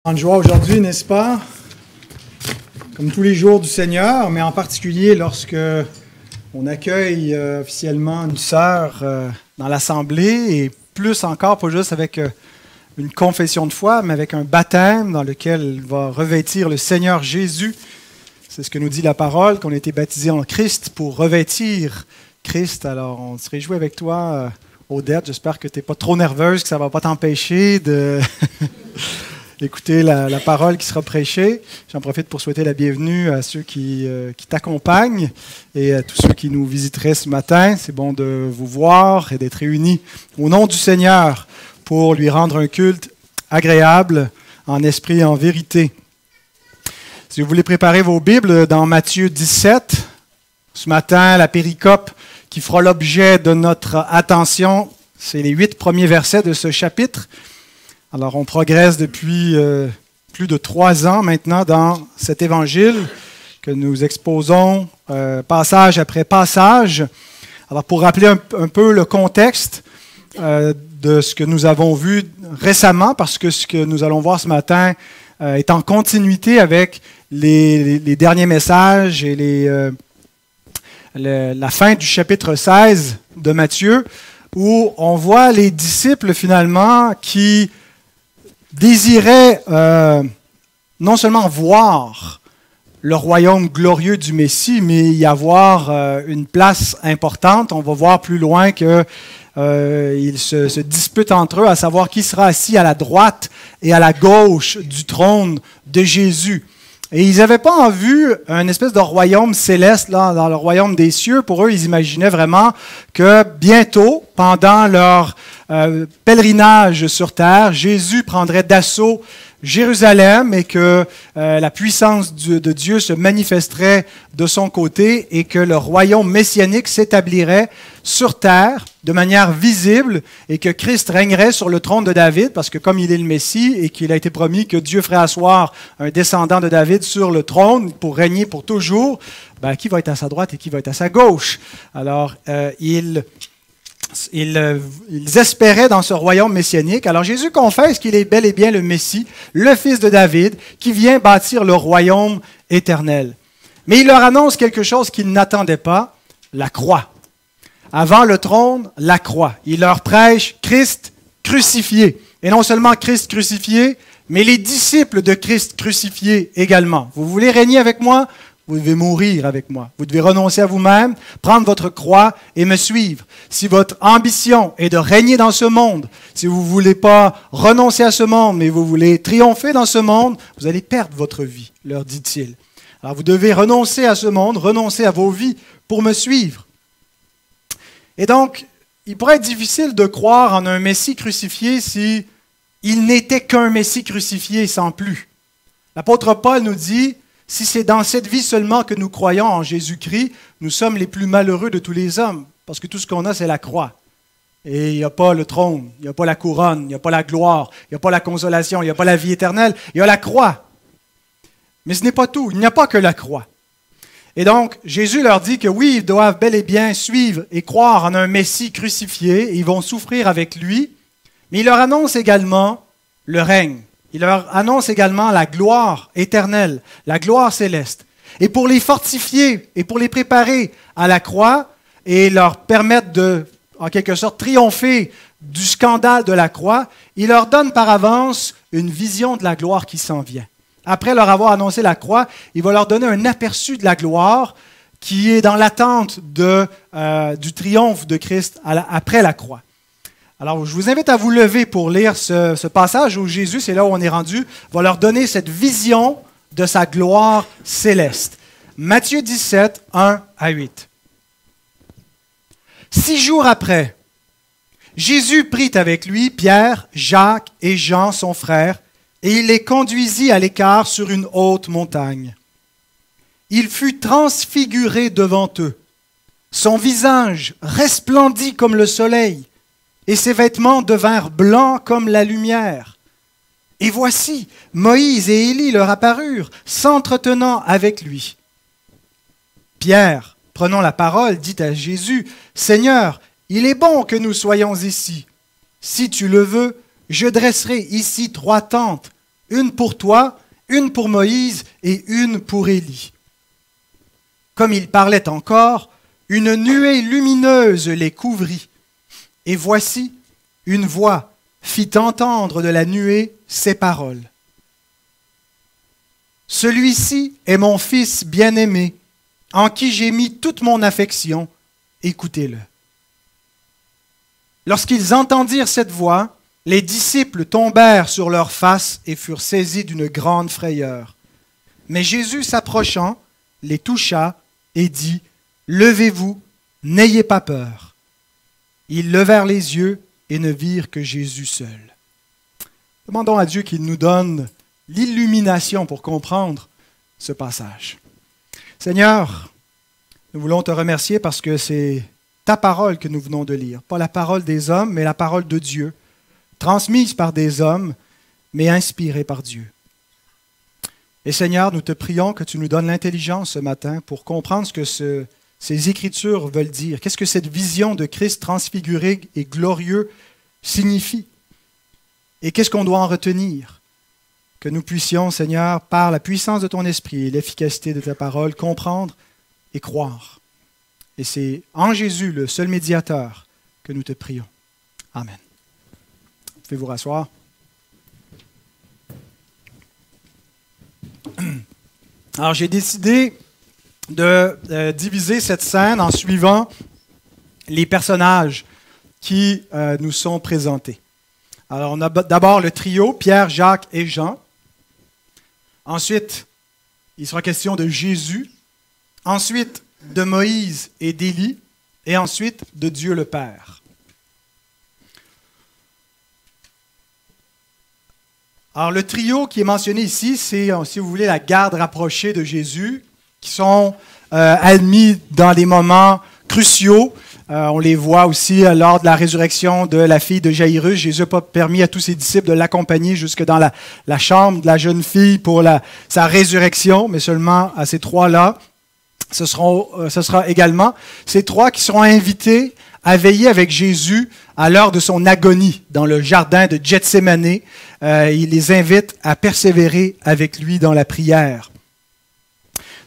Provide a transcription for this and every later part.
Grande joie aujourd'hui, n'est-ce pas? Comme tous les jours du Seigneur, mais en particulier lorsque on accueille officiellement une sœur dans l'Assemblée, et plus encore, pas juste avec une confession de foi, mais avec un baptême dans lequel elle va revêtir le Seigneur Jésus. C'est ce que nous dit la parole, qu'on a été baptisés en Christ pour revêtir Christ. Alors, on se réjouit avec toi, Odette. J'espère que tu n'es pas trop nerveuse, que ça ne va pas t'empêcher de d'écouter la parole qui sera prêchée. J'en profite pour souhaiter la bienvenue à ceux qui t'accompagnent et à tous ceux qui nous visiteraient ce matin. C'est bon de vous voir et d'être réunis au nom du Seigneur pour lui rendre un culte agréable en esprit et en vérité. Si vous voulez préparer vos Bibles dans Matthieu 17, ce matin, la péricope qui fera l'objet de notre attention, c'est les 8 premiers versets de ce chapitre. Alors, on progresse depuis plus de 3 ans maintenant dans cet évangile que nous exposons passage après passage. Alors, pour rappeler un peu le contexte de ce que nous avons vu récemment, parce que ce que nous allons voir ce matin est en continuité avec les derniers messages et la fin du chapitre 16 de Matthieu, où on voit les disciples finalement qui désiraient non seulement voir le royaume glorieux du Messie, mais y avoir une place importante. On va voir plus loin qu'ils se disputent entre eux à savoir qui sera assis à la droite et à la gauche du trône de Jésus. Et ils n'avaient pas en vue un espèce de royaume céleste là, dans le royaume des cieux. Pour eux, ils imaginaient vraiment que bientôt, pendant leur pèlerinage sur terre, Jésus prendrait d'assaut Jérusalem et que la puissance de Dieu se manifesterait de son côté et que le royaume messianique s'établirait sur terre de manière visible et que Christ régnerait sur le trône de David, parce que comme il est le Messie et qu'il a été promis que Dieu ferait asseoir un descendant de David sur le trône pour régner pour toujours, qui va être à sa droite et qui va être à sa gauche? Alors, ils espéraient dans ce royaume messianique. Alors Jésus confesse qu'il est bel et bien le Messie, le fils de David, qui vient bâtir le royaume éternel. Mais il leur annonce quelque chose qu'ils n'attendaient pas, la croix. Avant le trône, la croix. Il leur prêche Christ crucifié. Et non seulement Christ crucifié, mais les disciples de Christ crucifié également. Vous voulez régner avec moi? Vous devez mourir avec moi. Vous devez renoncer à vous-même, prendre votre croix et me suivre. Si votre ambition est de régner dans ce monde, si vous ne voulez pas renoncer à ce monde, mais vous voulez triompher dans ce monde, vous allez perdre votre vie, leur dit-il. Alors vous devez renoncer à ce monde, renoncer à vos vies pour me suivre. Et donc, il pourrait être difficile de croire en un Messie crucifié si il n'était qu'un Messie crucifié sans plus. L'apôtre Paul nous dit: si c'est dans cette vie seulement que nous croyons en Jésus-Christ, nous sommes les plus malheureux de tous les hommes, parce que tout ce qu'on a, c'est la croix. Et il n'y a pas le trône, il n'y a pas la couronne, il n'y a pas la gloire, il n'y a pas la consolation, il n'y a pas la vie éternelle, il y a la croix. Mais ce n'est pas tout, il n'y a pas que la croix. Et donc, Jésus leur dit que oui, ils doivent bel et bien suivre et croire en un Messie crucifié, et ils vont souffrir avec lui, mais il leur annonce également le règne. Il leur annonce également la gloire éternelle, la gloire céleste. Et pour les fortifier et pour les préparer à la croix et leur permettre de, en quelque sorte, triompher du scandale de la croix, il leur donne par avance une vision de la gloire qui s'en vient. Après leur avoir annoncé la croix, il va leur donner un aperçu de la gloire qui est dans l'attente du triomphe de Christ après la croix. Alors, je vous invite à vous lever pour lire ce passage où Jésus, c'est là où on est rendu, va leur donner cette vision de sa gloire céleste. Matthieu 17, 1 à 8. 6 jours après, Jésus prit avec lui Pierre, Jacques et Jean, son frère, et il les conduisit à l'écart sur une haute montagne. Il fut transfiguré devant eux. Son visage resplendit comme le soleil, et ses vêtements devinrent blancs comme la lumière. Et voici, Moïse et Élie leur apparurent, s'entretenant avec lui. Pierre, prenant la parole, dit à Jésus: « Seigneur, il est bon que nous soyons ici. Si tu le veux, je dresserai ici 3 tentes, une pour toi, une pour Moïse et une pour Élie. » Comme il parlait encore, une nuée lumineuse les couvrit. Et voici, une voix fit entendre de la nuée ces paroles. « Celui-ci est mon Fils bien-aimé, en qui j'ai mis toute mon affection, écoutez-le. » Lorsqu'ils entendirent cette voix, les disciples tombèrent sur leurs faces et furent saisis d'une grande frayeur. Mais Jésus s'approchant, les toucha et dit, « Levez-vous, n'ayez pas peur. » Ils levèrent les yeux et ne virent que Jésus seul. Demandons à Dieu qu'il nous donne l'illumination pour comprendre ce passage. Seigneur, nous voulons te remercier parce que c'est ta parole que nous venons de lire. Pas la parole des hommes, mais la parole de Dieu, transmise par des hommes, mais inspirée par Dieu. Et Seigneur, nous te prions que tu nous donnes l'intelligence ce matin pour comprendre ce que ces Écritures veulent dire. Qu'est-ce que cette vision de Christ transfiguré et glorieux signifie? Et qu'est-ce qu'on doit en retenir? Que nous puissions, Seigneur, par la puissance de ton esprit et l'efficacité de ta parole, comprendre et croire. Et c'est en Jésus, le seul médiateur, que nous te prions. Amen. Vous pouvez vous rasseoir. Alors, j'ai décidé de diviser cette scène en suivant les personnages qui nous sont présentés. Alors, on a d'abord le trio, Pierre, Jacques et Jean. Ensuite, il sera question de Jésus. Ensuite, de Moïse et d'Élie. Et ensuite, de Dieu le Père. Alors, le trio qui est mentionné ici, c'est, si vous voulez, la garde rapprochée de Jésus, qui sont admis dans des moments cruciaux. On les voit aussi lors de la résurrection de la fille de Jaïrus. Jésus n'a pas permis à tous ses disciples de l'accompagner jusque dans la chambre de la jeune fille pour sa résurrection, mais seulement à ces trois-là. Ce sera également ces trois qui seront invités à veiller avec Jésus à l'heure de son agonie dans le jardin de Gethsémanée. Il les invite à persévérer avec lui dans la prière.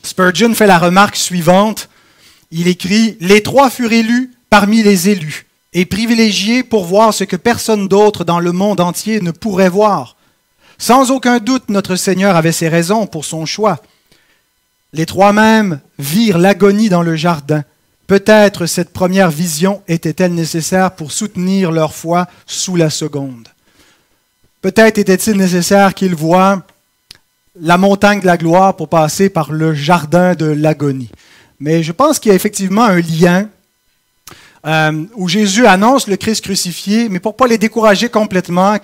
Spurgeon fait la remarque suivante. Il écrit « Les trois furent élus parmi les élus et privilégiés pour voir ce que personne d'autre dans le monde entier ne pourrait voir. Sans aucun doute, notre Seigneur avait ses raisons pour son choix. Les trois mêmes virent l'agonie dans le jardin. Peut-être cette première vision était-elle nécessaire pour soutenir leur foi sous la seconde. Peut-être était-il nécessaire qu'ils voient la montagne de la gloire pour passer par le jardin de l'agonie. Mais je pense qu'il y a effectivement un lien où Jésus annonce le Christ crucifié, mais pour ne pas les décourager complètement,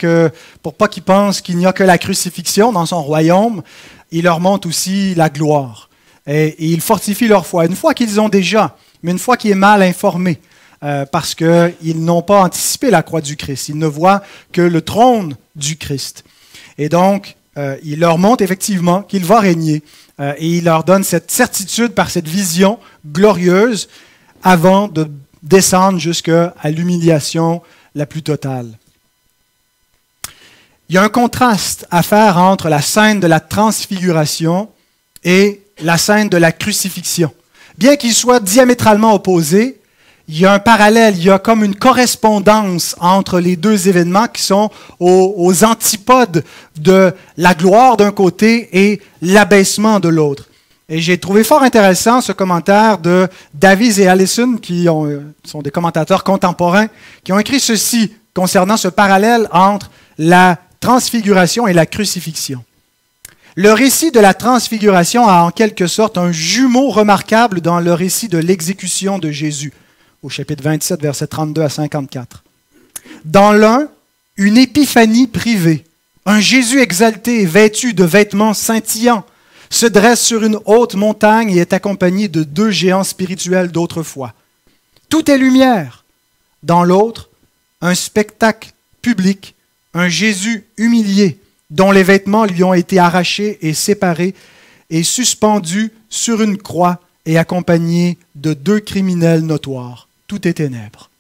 pour pas qu'ils pensent qu'il n'y a que la crucifixion dans son royaume, il leur montre aussi la gloire. Et il fortifie leur foi. Une foi qu'ils ont déjà, mais une foi qui est mal informée, parce qu'ils n'ont pas anticipé la croix du Christ. Ils ne voient que le trône du Christ. Et donc, il leur montre effectivement qu'il va régner. Et il leur donne cette certitude par cette vision glorieuse avant de descendre jusqu'à l'humiliation la plus totale. Il y a un contraste à faire entre la scène de la transfiguration et la scène de la crucifixion. Bien qu'ils soient diamétralement opposés, il y a un parallèle, il y a comme une correspondance entre les deux événements qui sont aux antipodes de la gloire d'un côté et l'abaissement de l'autre. Et j'ai trouvé fort intéressant ce commentaire de Davies et Allison, qui sont des commentateurs contemporains, qui ont écrit ceci concernant ce parallèle entre la transfiguration et la crucifixion. Le récit de la transfiguration a en quelque sorte un jumeau remarquable dans le récit de l'exécution de Jésus, au chapitre 27, versets 32 à 54. Dans l'un, une épiphanie privée, un Jésus exalté, vêtu de vêtements scintillants, se dresse sur une haute montagne et est accompagné de deux géants spirituels d'autrefois. Tout est lumière. Dans l'autre, un spectacle public, un Jésus humilié, dont les vêtements lui ont été arrachés et séparés, et suspendu sur une croix et accompagné de deux criminels notoires. Tout est ténèbres.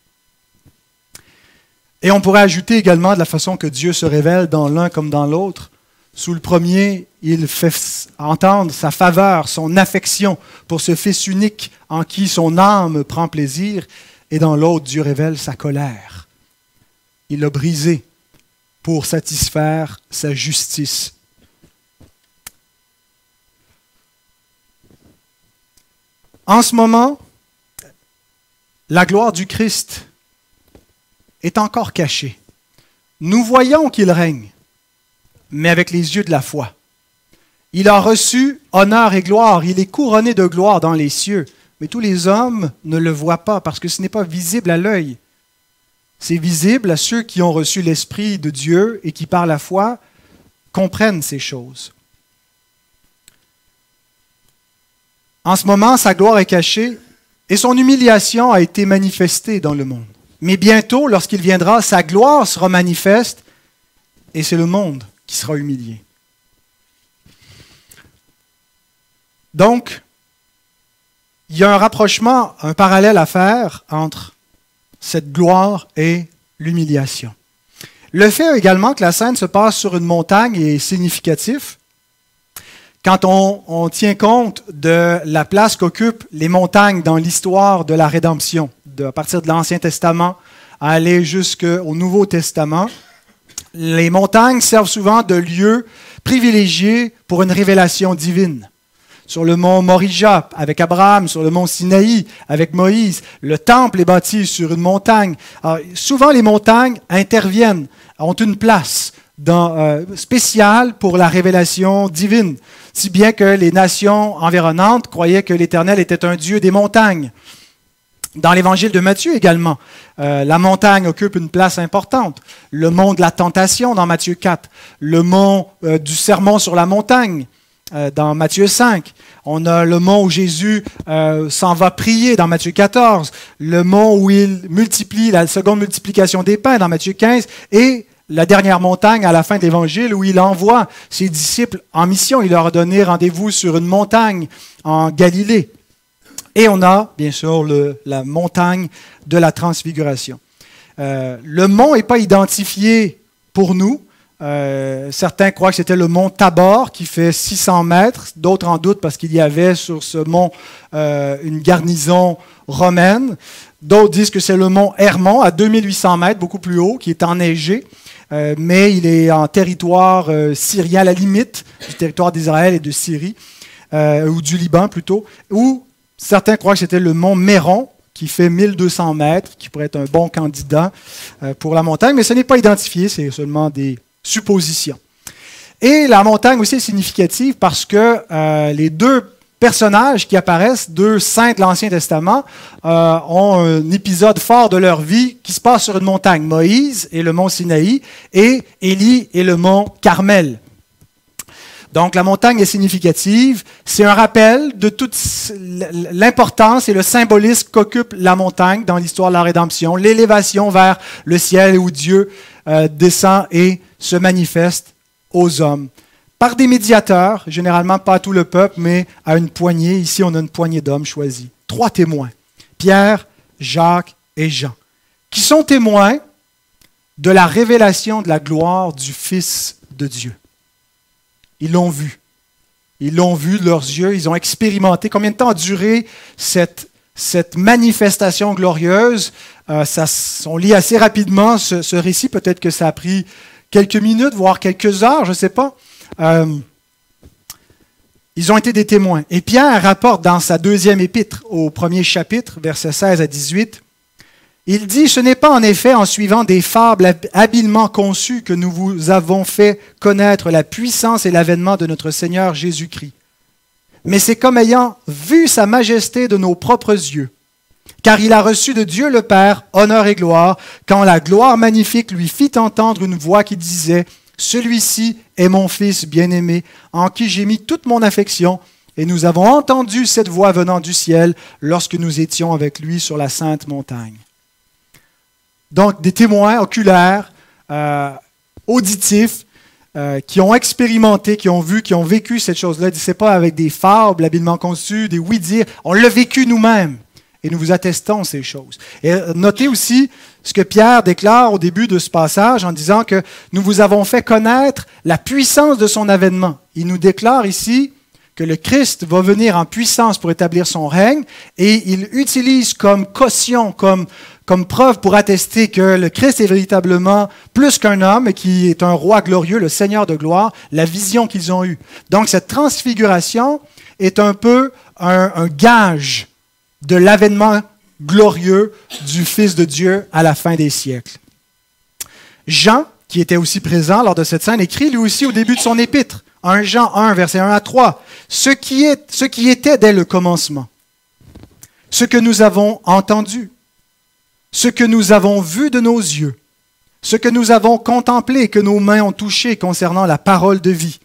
Et on pourrait ajouter également de la façon que Dieu se révèle dans l'un comme dans l'autre, Sous le premier, il fait entendre sa faveur, son affection pour ce Fils unique en qui son âme prend plaisir, et dans l'autre, Dieu révèle sa colère. Il l'a brisé pour satisfaire sa justice. En ce moment, la gloire du Christ est encore cachée. Nous voyons qu'il règne, mais avec les yeux de la foi. Il a reçu honneur et gloire, il est couronné de gloire dans les cieux, mais tous les hommes ne le voient pas parce que ce n'est pas visible à l'œil. C'est visible à ceux qui ont reçu l'Esprit de Dieu et qui, par la foi, comprennent ces choses. En ce moment, sa gloire est cachée et son humiliation a été manifestée dans le monde. Mais bientôt, lorsqu'il viendra, sa gloire sera manifeste et c'est le monde qui sera humilié. Donc, il y a un rapprochement, un parallèle à faire entre cette gloire et l'humiliation. Le fait également que la scène se passe sur une montagne est significatif. Quand on tient compte de la place qu'occupent les montagnes dans l'histoire de la rédemption, à partir de l'Ancien Testament à aller jusqu'au Nouveau Testament, les montagnes servent souvent de lieu privilégié pour une révélation divine. Sur le mont Morija avec Abraham, sur le mont Sinaï avec Moïse, le temple est bâti sur une montagne. Alors, souvent, les montagnes interviennent, ont une place spéciale pour la révélation divine, si bien que les nations environnantes croyaient que l'Éternel était un Dieu des montagnes. Dans l'Évangile de Matthieu également, la montagne occupe une place importante. Le mont de la tentation dans Matthieu 4, le mont du sermon sur la montagne dans Matthieu 5. On a le mont où Jésus s'en va prier dans Matthieu 14, le mont où il multiplie la seconde multiplication des pains dans Matthieu 15, et la dernière montagne à la fin de l'Évangile où il envoie ses disciples en mission. Il leur a donné rendez-vous sur une montagne en Galilée. Et on a, bien sûr, la montagne de la transfiguration. Le mont n'est pas identifié pour nous. Certains croient que c'était le mont Tabor qui fait 600 mètres. D'autres en doutent parce qu'il y avait sur ce mont une garnison romaine. D'autres disent que c'est le mont Hermon à 2800 mètres, beaucoup plus haut, qui est enneigé. Mais il est en territoire syrien, à la limite du territoire d'Israël et de Syrie, ou du Liban plutôt, où certains croient que c'était le mont Méron, qui fait 1200 mètres, qui pourrait être un bon candidat pour la montagne, mais ce n'est pas identifié, c'est seulement des suppositions. Et la montagne aussi est significative parce que les deux personnages qui apparaissent, deux saints de l'Ancien Testament, ont un épisode fort de leur vie qui se passe sur une montagne. Moïse et le mont Sinaï, et Élie et le mont Carmel. Donc la montagne est significative. C'est un rappel de toute l'importance et le symbolisme qu'occupe la montagne dans l'histoire de la rédemption, l'élévation vers le ciel où Dieu descend et se manifeste aux hommes. Par des médiateurs, généralement pas à tout le peuple, mais à une poignée. Ici, on a une poignée d'hommes choisis. 3 témoins, Pierre, Jacques et Jean, qui sont témoins de la révélation de la gloire du Fils de Dieu. Ils l'ont vu. Ils l'ont vu de leurs yeux, ils ont expérimenté. Combien de temps a duré cette manifestation glorieuse? On lit assez rapidement ce récit. Peut-être que ça a pris quelques minutes, voire quelques heures, je ne sais pas. Ils ont été des témoins. Et Pierre rapporte dans sa 2e épître, au 1er chapitre, versets 16 à 18, il dit « Ce n'est pas en effet en suivant des fables habilement conçues que nous vous avons fait connaître la puissance et l'avènement de notre Seigneur Jésus-Christ. Mais c'est comme ayant vu sa majesté de nos propres yeux. Car il a reçu de Dieu le Père honneur et gloire, quand la gloire magnifique lui fit entendre une voix qui disait « Celui-ci est mon Fils bien-aimé, en qui j'ai mis toute mon affection. » Et nous avons entendu cette voix venant du ciel lorsque nous étions avec lui sur la sainte montagne. Donc, des témoins oculaires, auditifs, qui ont expérimenté, qui ont vu, qui ont vécu cette chose-là. Ce n'est pas avec des fables habilement conçues, des oui-dire. On l'a vécu nous-mêmes. et nous vous attestons ces choses. Et notez aussi ce que Pierre déclare au début de ce passage en disant que nous vous avons fait connaître la puissance de son avènement. Il nous déclare ici que le Christ va venir en puissance pour établir son règne et il utilise comme caution, comme preuve pour attester que le Christ est véritablement plus qu'un homme et qui est un roi glorieux, le Seigneur de gloire, la vision qu'ils ont eue. Donc cette transfiguration est un peu un gage de l'avènement glorieux du Fils de Dieu à la fin des siècles. Jean, qui était aussi présent lors de cette scène, écrit lui aussi au début de son épître, 1 Jean 1, versets 1 à 3, ce qui était dès le commencement, ce que nous avons entendu, ce que nous avons vu de nos yeux, ce que nous avons contemplé et que nos mains ont touché concernant la parole de vie.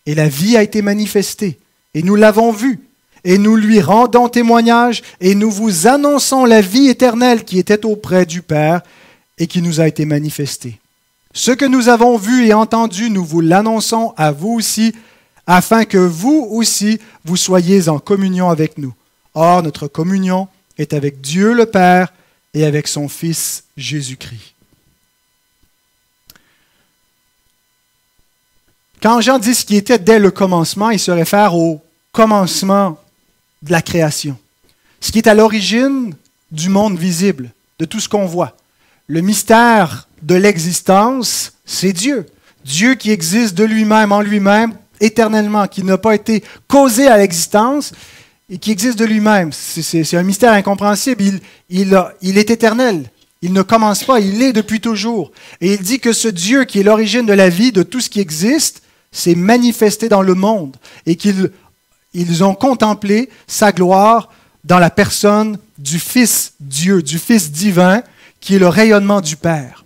Et la vie a été manifestée, et nous l'avons vue, et nous lui rendons témoignage, et nous vous annonçons la vie éternelle qui était auprès du Père et qui nous a été manifestée. Ce que nous avons vu et entendu, nous vous l'annonçons à vous aussi, afin que vous aussi, vous soyez en communion avec nous. Or, notre communion est avec Dieu le Père et avec son Fils Jésus-Christ. Quand Jean dit ce qui était dès le commencement, il se réfère au commencement de la création. Ce qui est à l'origine du monde visible, de tout ce qu'on voit. Le mystère de l'existence, c'est Dieu. Dieu qui existe de lui-même, en lui-même, éternellement, qui n'a pas été causé à l'existence et qui existe de lui-même. C'est un mystère incompréhensible. Il est éternel. Il ne commence pas, il est depuis toujours. Et il dit que ce Dieu qui est l'origine de la vie, de tout ce qui existe, s'est manifesté dans le monde et qu'ils ont contemplé sa gloire dans la personne du Fils Dieu, du Fils divin, qui est le rayonnement du Père.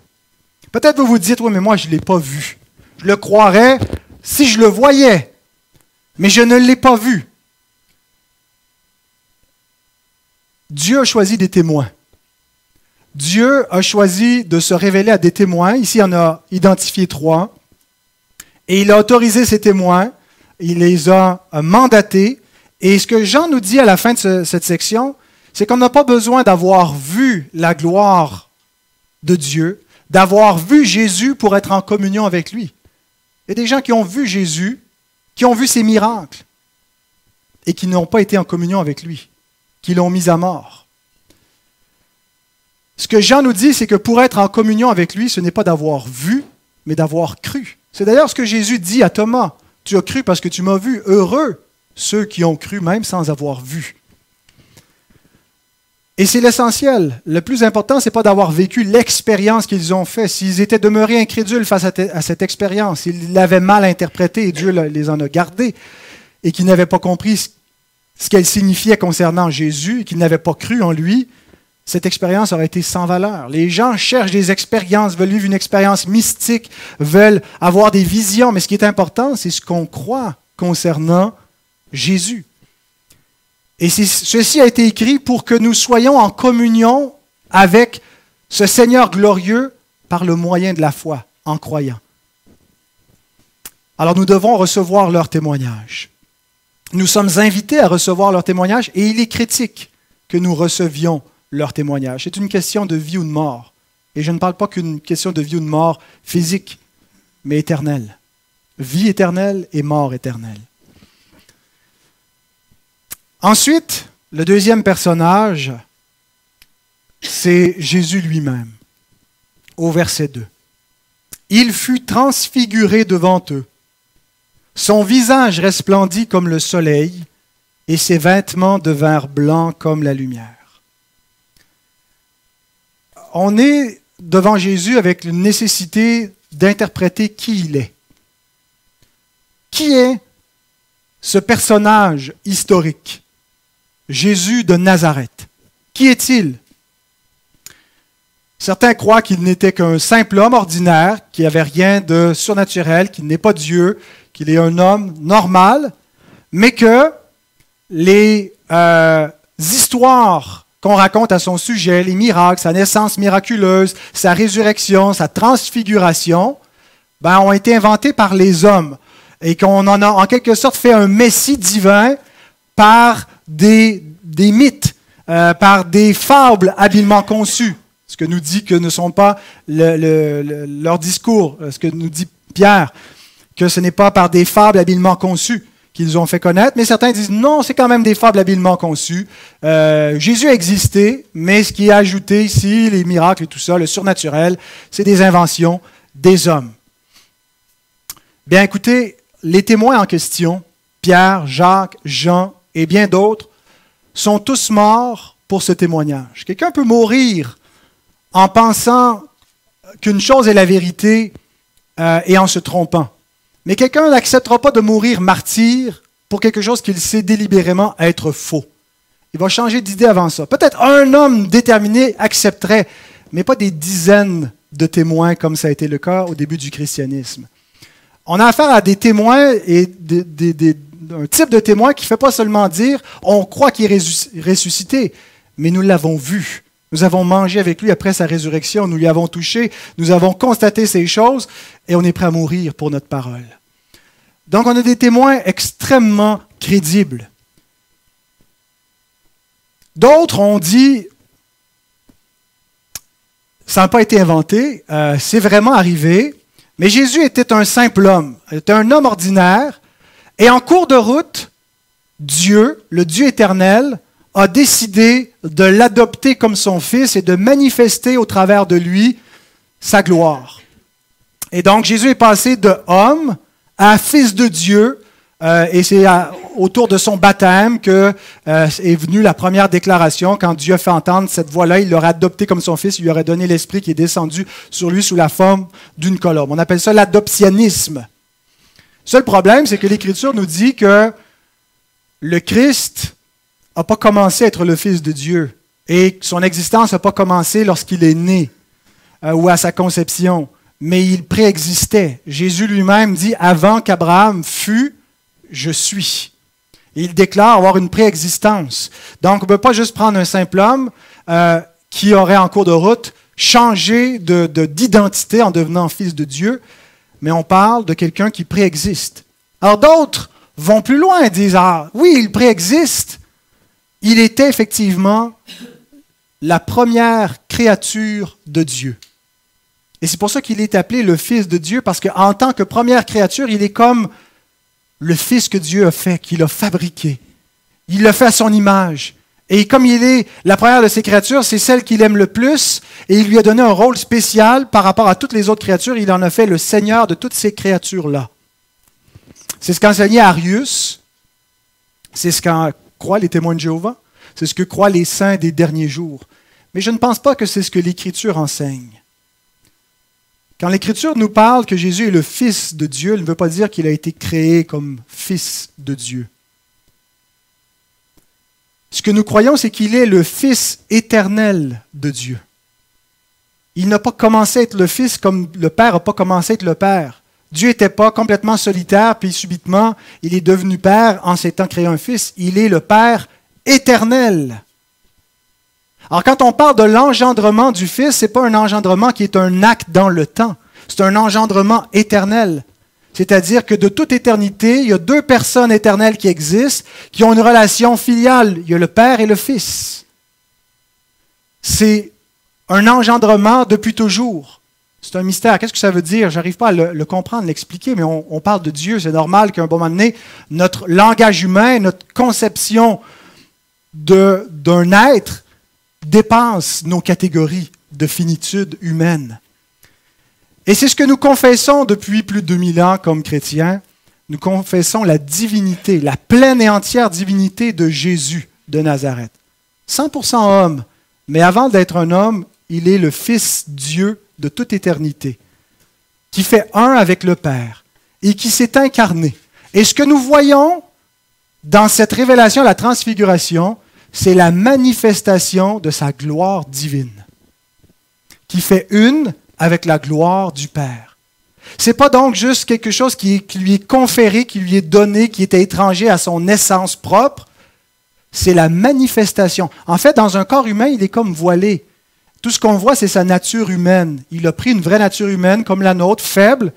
Peut-être vous vous dites, oui, mais moi, je ne l'ai pas vu. Je le croirais si je le voyais, mais je ne l'ai pas vu. Dieu a choisi des témoins. Dieu a choisi de se révéler à des témoins. Ici, on a identifié 3. Et il a autorisé ces témoins. Il les a mandatés. Et ce que Jean nous dit à la fin de cette section, c'est qu'on n'a pas besoin d'avoir vu la gloire de Dieu, d'avoir vu Jésus pour être en communion avec lui. Il y a des gens qui ont vu Jésus, qui ont vu ses miracles, et qui n'ont pas été en communion avec lui, qui l'ont mis à mort. Ce que Jean nous dit, c'est que pour être en communion avec lui, ce n'est pas d'avoir vu, mais d'avoir cru. C'est d'ailleurs ce que Jésus dit à Thomas. Tu as cru parce que tu m'as vu. Heureux ceux qui ont cru même sans avoir vu. Et c'est l'essentiel. Le plus important, ce n'est pas d'avoir vécu l'expérience qu'ils ont faite. S'ils étaient demeurés incrédules face à cette expérience, s'ils l'avaient mal interprétée et Dieu les en a gardés, et qu'ils n'avaient pas compris ce qu'elle signifiait concernant Jésus, et qu'ils n'avaient pas cru en lui, cette expérience aurait été sans valeur. Les gens cherchent des expériences, veulent vivre une expérience mystique, veulent avoir des visions, mais ce qui est important, c'est ce qu'on croit concernant Jésus. Et ceci a été écrit pour que nous soyons en communion avec ce Seigneur glorieux par le moyen de la foi, en croyant. Alors nous devons recevoir leur témoignage. Nous sommes invités à recevoir leur témoignage et il est critique que nous recevions leur témoignage. C'est une question de vie ou de mort. Et je ne parle pas qu'une question de vie ou de mort physique, mais éternelle. Vie éternelle et mort éternelle. Ensuite, le deuxième personnage, c'est Jésus lui-même, au verset 2. Il fut transfiguré devant eux. Son visage resplendit comme le soleil, et ses vêtements devinrent blancs comme la lumière. On est devant Jésus avec la nécessité d'interpréter qui il est. Qui est ce personnage historique? Jésus de Nazareth. Qui est-il? Certains croient qu'il n'était qu'un simple homme ordinaire, qui n'avait rien de surnaturel, qu'il n'est pas Dieu, qu'il est un homme normal, mais que les histoires qu'on raconte à son sujet, les miracles, sa naissance miraculeuse, sa résurrection, sa transfiguration, ont été inventés par les hommes et qu'on en a en quelque sorte fait un messie divin par des mythes, par des fables habilement conçues. Ce que nous dit que ne sont pas leur discours, ce que nous dit Pierre, que ce n'est pas par des fables habilement conçues qu'ils ont fait connaître, mais certains disent non, c'est quand même des fables habilement conçues. Jésus a existé, mais ce qui est ajouté ici, les miracles et tout ça, le surnaturel, c'est des inventions des hommes. Bien écoutez, les témoins en question, Pierre, Jacques, Jean et bien d'autres, sont tous morts pour ce témoignage. Quelqu'un peut mourir en pensant qu'une chose est la vérité et en se trompant. Mais quelqu'un n'acceptera pas de mourir martyr pour quelque chose qu'il sait délibérément être faux. Il va changer d'idée avant ça. Peut-être un homme déterminé accepterait, mais pas des dizaines de témoins comme ça a été le cas au début du christianisme. On a affaire à des témoins et un type de témoin qui ne fait pas seulement dire « on croit qu'il est ressuscité », mais nous l'avons vu. Nous avons mangé avec lui après sa résurrection, nous lui avons touché, nous avons constaté ces choses et on est prêt à mourir pour notre parole. Donc on a des témoins extrêmement crédibles. D'autres ont dit, ça n'a pas été inventé, c'est vraiment arrivé, mais Jésus était un simple homme, était un homme ordinaire, et en cours de route, Dieu, le Dieu éternel, a décidé de l'adopter comme son fils et de manifester au travers de lui sa gloire. Et donc, Jésus est passé de homme à fils de Dieu, et c'est autour de son baptême que est venue la première déclaration. Quand Dieu a fait entendre cette voix-là, il l'aurait adopté comme son fils, il lui aurait donné l'Esprit qui est descendu sur lui sous la forme d'une colombe. On appelle ça l'adoptionnisme. Le seul problème, c'est que l'Écriture nous dit que le Christ n'a pas commencé à être le Fils de Dieu et son existence n'a pas commencé lorsqu'il est né ou à sa conception, mais il préexistait. Jésus lui-même dit « Avant qu'Abraham fût, je suis ». Et il déclare avoir une préexistence. Donc, on ne peut pas juste prendre un simple homme qui aurait en cours de route changé d'identité en devenant fils de Dieu, mais on parle de quelqu'un qui préexiste. Alors d'autres vont plus loin et disent « Ah, oui, il préexiste ». Il était effectivement la première créature de Dieu. Et c'est pour ça qu'il est appelé le Fils de Dieu, parce qu'en tant que première créature, il est comme le Fils que Dieu a fait, qu'il a fabriqué. Il l'a fait à son image. Et comme il est la première de ses créatures, c'est celle qu'il aime le plus, et il lui a donné un rôle spécial par rapport à toutes les autres créatures. Il en a fait le Seigneur de toutes ces créatures-là. C'est ce qu'enseignait Arius, c'est ce qu'en croient les témoins de Jéhovah, c'est ce que croient les saints des derniers jours. Mais je ne pense pas que c'est ce que l'Écriture enseigne. Quand l'Écriture nous parle que Jésus est le Fils de Dieu, elle ne veut pas dire qu'il a été créé comme Fils de Dieu. Ce que nous croyons, c'est qu'il est le Fils éternel de Dieu. Il n'a pas commencé à être le Fils comme le Père n'a pas commencé à être le Père. Dieu n'était pas complètement solitaire, puis subitement, il est devenu Père en s'étant créé un Fils. Il est le Père éternel. Alors, quand on parle de l'engendrement du Fils, ce n'est pas un engendrement qui est un acte dans le temps. C'est un engendrement éternel. C'est-à-dire que de toute éternité, il y a deux personnes éternelles qui existent, qui ont une relation filiale. Il y a le Père et le Fils. C'est un engendrement depuis toujours. C'est un mystère. Qu'est-ce que ça veut dire? Je n'arrive pas à le comprendre, l'expliquer, mais on parle de Dieu. C'est normal qu'à un moment donné, notre langage humain, notre conception d'un être dépasse nos catégories de finitude humaine. Et c'est ce que nous confessons depuis plus de 2000 ans comme chrétiens. Nous confessons la divinité, la pleine et entière divinité de Jésus de Nazareth. 100% homme, mais avant d'être un homme, il est le Fils Dieu de toute éternité, qui fait un avec le Père et qui s'est incarné. Et ce que nous voyons dans cette révélation, la transfiguration, c'est la manifestation de sa gloire divine, qui fait une avec la gloire du Père. Ce n'est pas donc juste quelque chose qui lui est conféré, qui lui est donné, qui était étranger à son essence propre. C'est la manifestation. En fait, dans un corps humain, il est comme voilé. Tout ce qu'on voit, c'est sa nature humaine. Il a pris une vraie nature humaine, comme la nôtre, faible,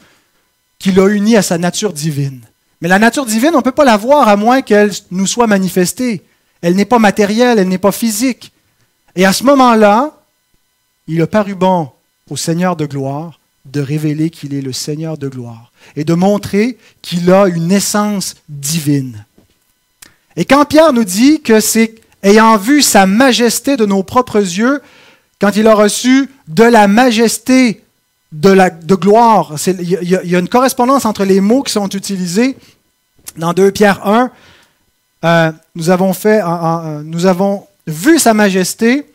qu'il a unie à sa nature divine. Mais la nature divine, on ne peut pas la voir à moins qu'elle nous soit manifestée. Elle n'est pas matérielle, elle n'est pas physique. Et à ce moment-là, il a paru bon au Seigneur de gloire de révéler qu'il est le Seigneur de gloire et de montrer qu'il a une essence divine. Et quand Pierre nous dit que c'est ayant vu sa majesté de nos propres yeux, quand il a reçu de la majesté de gloire, il y a une correspondance entre les mots qui sont utilisés dans 2 Pierre 1. Nous avons vu sa majesté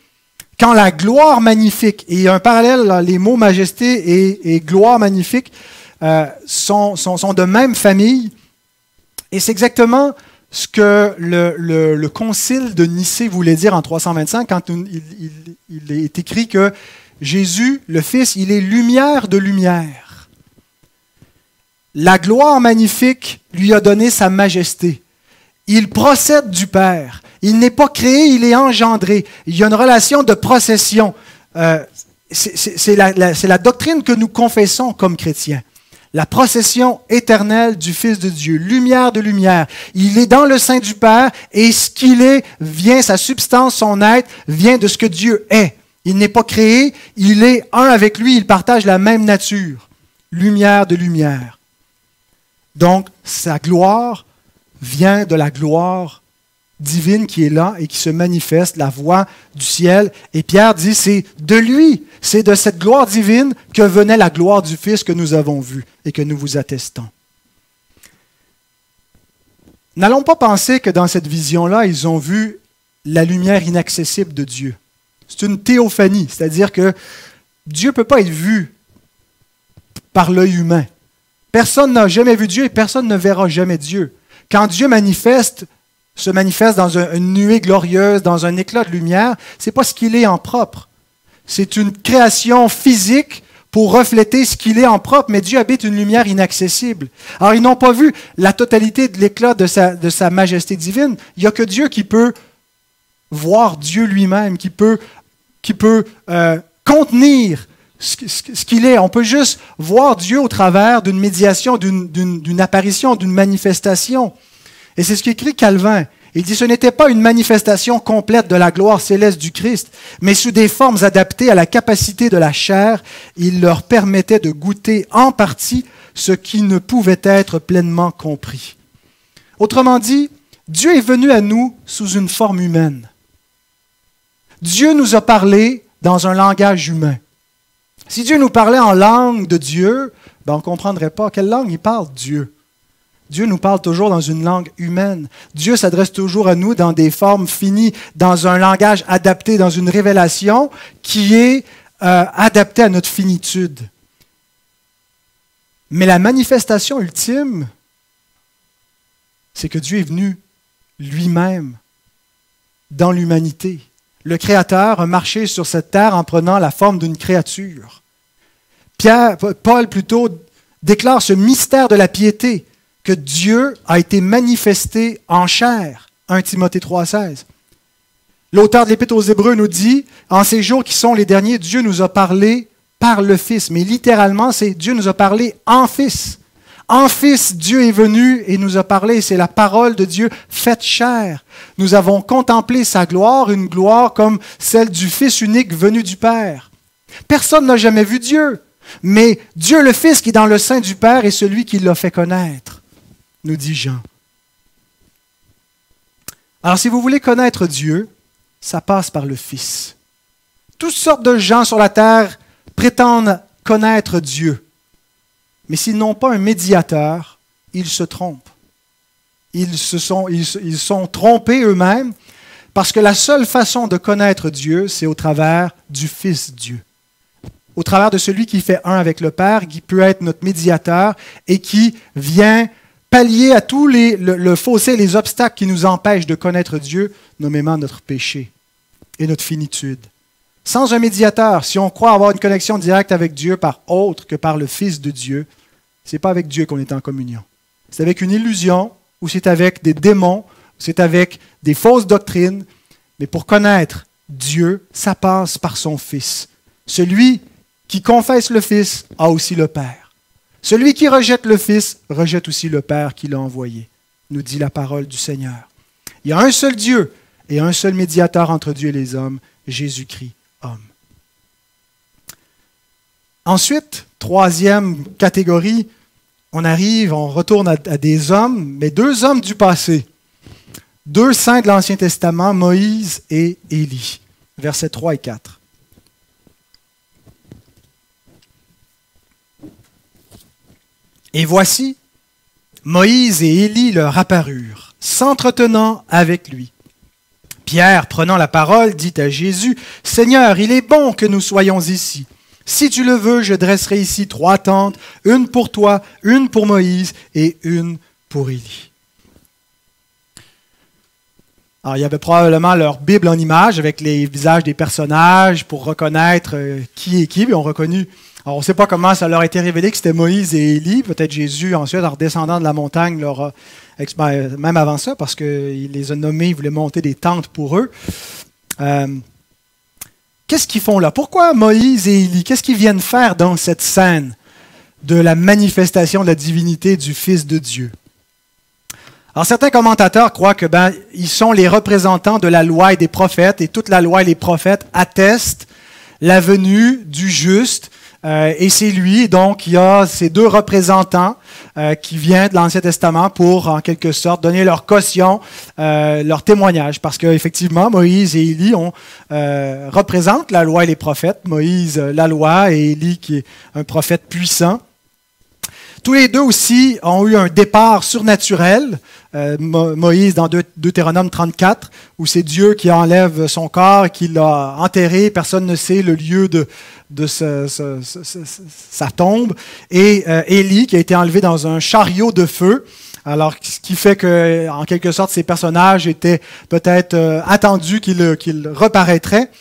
quand la gloire magnifique, et il y a un parallèle, là, les mots majesté et gloire magnifique sont de même famille, et c'est exactement ce que le concile de Nicée voulait dire en 325 quand il est écrit que Jésus, le Fils, il est lumière de lumière. La gloire magnifique lui a donné sa majesté. Il procède du Père. Il n'est pas créé, il est engendré. Il y a une relation de procession. C'est la doctrine que nous confessons comme chrétiens. La procession éternelle du Fils de Dieu, lumière de lumière. Il est dans le sein du Père et ce qu'il est vient, sa substance, son être, vient de ce que Dieu est. Il n'est pas créé, il est un avec lui, il partage la même nature. Lumière de lumière. Donc, sa gloire vient de la gloire divine qui est là et qui se manifeste, la voix du ciel. Et Pierre dit, c'est de lui, c'est de cette gloire divine que venait la gloire du Fils que nous avons vu et que nous vous attestons. N'allons pas penser que dans cette vision-là, ils ont vu la lumière inaccessible de Dieu. C'est une théophanie, c'est-à-dire que Dieu ne peut pas être vu par l'œil humain. Personne n'a jamais vu Dieu et personne ne verra jamais Dieu. Quand Dieu se manifeste dans une nuée glorieuse, dans un éclat de lumière, ce n'est pas ce qu'il est en propre. C'est une création physique pour refléter ce qu'il est en propre, mais Dieu habite une lumière inaccessible. Alors, ils n'ont pas vu la totalité de l'éclat de sa majesté divine. Il n'y a que Dieu qui peut voir Dieu lui-même, qui peut contenir ce qu'il est. On peut juste voir Dieu au travers d'une médiation, d'une apparition, d'une manifestation. Et c'est ce qu'écrit Calvin. Il dit, ce n'était pas une manifestation complète de la gloire céleste du Christ, mais sous des formes adaptées à la capacité de la chair, il leur permettait de goûter en partie ce qui ne pouvait être pleinement compris. Autrement dit, Dieu est venu à nous sous une forme humaine. Dieu nous a parlé dans un langage humain. Si Dieu nous parlait en langue de Dieu, on ne comprendrait pas quelle langue il parle, Dieu. Dieu nous parle toujours dans une langue humaine. Dieu s'adresse toujours à nous dans des formes finies, dans un langage adapté, dans une révélation qui est adaptée à notre finitude. Mais la manifestation ultime, c'est que Dieu est venu lui-même dans l'humanité. Le Créateur a marché sur cette terre en prenant la forme d'une créature. Paul plutôt déclare ce mystère de la piété, que Dieu a été manifesté en chair. 1 Timothée 3,16. L'auteur de l'Épître aux Hébreux nous dit, en ces jours qui sont les derniers, Dieu nous a parlé par le Fils. Mais littéralement, c'est Dieu nous a parlé en Fils. En Fils, Dieu est venu et nous a parlé. C'est la parole de Dieu faite chair. Nous avons contemplé sa gloire, une gloire comme celle du Fils unique venu du Père. Personne n'a jamais vu Dieu, mais Dieu le Fils qui est dans le sein du Père est celui qui l'a fait connaître, nous dit Jean. Alors, si vous voulez connaître Dieu, ça passe par le Fils. Toutes sortes de gens sur la terre prétendent connaître Dieu. Mais s'ils n'ont pas un médiateur, ils se trompent. Ils sont trompés eux-mêmes parce que la seule façon de connaître Dieu, c'est au travers du Fils Dieu. Au travers de celui qui fait un avec le Père, qui peut être notre médiateur et qui vient pallier à tout le fossé, les obstacles qui nous empêchent de connaître Dieu, nommément notre péché et notre finitude. Sans un médiateur, si on croit avoir une connexion directe avec Dieu par autre que par le Fils de Dieu, ce n'est pas avec Dieu qu'on est en communion. C'est avec une illusion, ou c'est avec des démons, c'est avec des fausses doctrines. Mais pour connaître Dieu, ça passe par son Fils. Celui qui confesse le Fils a aussi le Père. Celui qui rejette le Fils rejette aussi le Père qui l'a envoyé, nous dit la parole du Seigneur. Il y a un seul Dieu et un seul médiateur entre Dieu et les hommes, Jésus-Christ, homme. Ensuite, troisième catégorie, on retourne à des hommes, mais deux hommes du passé. Deux saints de l'Ancien Testament, Moïse et Élie. Versets 3 et 4. Et voici, Moïse et Élie leur apparurent, s'entretenant avec lui. Pierre, prenant la parole, dit à Jésus, « Seigneur, il est bon que nous soyons ici. Si tu le veux, je dresserai ici 3 tentes, une pour toi, une pour Moïse et une pour Élie. » Alors, il y avait probablement leur Bible en image avec les visages des personnages pour reconnaître qui est qui. Puis on reconnu. Alors, on ne sait pas comment ça leur a été révélé que c'était Moïse et Élie. Peut-être Jésus, ensuite, en redescendant de la montagne, même avant ça, parce qu'il les a nommés, il voulait monter des tentes pour eux. Qu'est-ce qu'ils font là? Pourquoi Moïse et Élie? Qu'est-ce qu'ils viennent faire dans cette scène de la manifestation de la divinité du Fils de Dieu? Alors, certains commentateurs croient que ils sont les représentants de la loi et des prophètes, et toute la loi et les prophètes attestent la venue du juste, et c'est lui, donc, il y a ces deux représentants qui viennent de l'Ancien Testament pour, en quelque sorte, donner leur caution, leur témoignage, parce qu'effectivement, Moïse et Élie représentent la loi et les prophètes. Moïse, la loi, et Élie, qui est un prophète puissant. Tous les deux aussi ont eu un départ surnaturel. Moïse dans Deutéronome 34, où c'est Dieu qui enlève son corps, qui l'a enterré, personne ne sait le lieu de sa tombe. Et Élie qui a été enlevé dans un chariot de feu. Alors, ce qui fait que, en quelque sorte, ces personnages étaient peut-être attendus qu'ils reparaîtraient.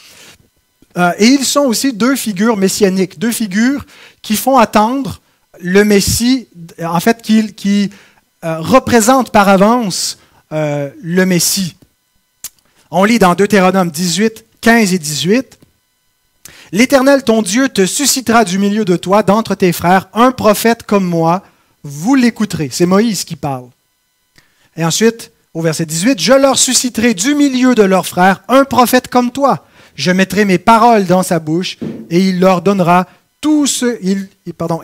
Et ils sont aussi deux figures messianiques, deux figures qui font attendre le Messie, en fait, qui représente par avance le Messie. On lit dans Deutéronome 18, 15 et 18. « L'Éternel, ton Dieu, te suscitera du milieu de toi, d'entre tes frères, un prophète comme moi, vous l'écouterez. » C'est Moïse qui parle. Et ensuite, au verset 18, « Je leur susciterai du milieu de leurs frères un prophète comme toi. Je mettrai mes paroles dans sa bouche, et il leur donnera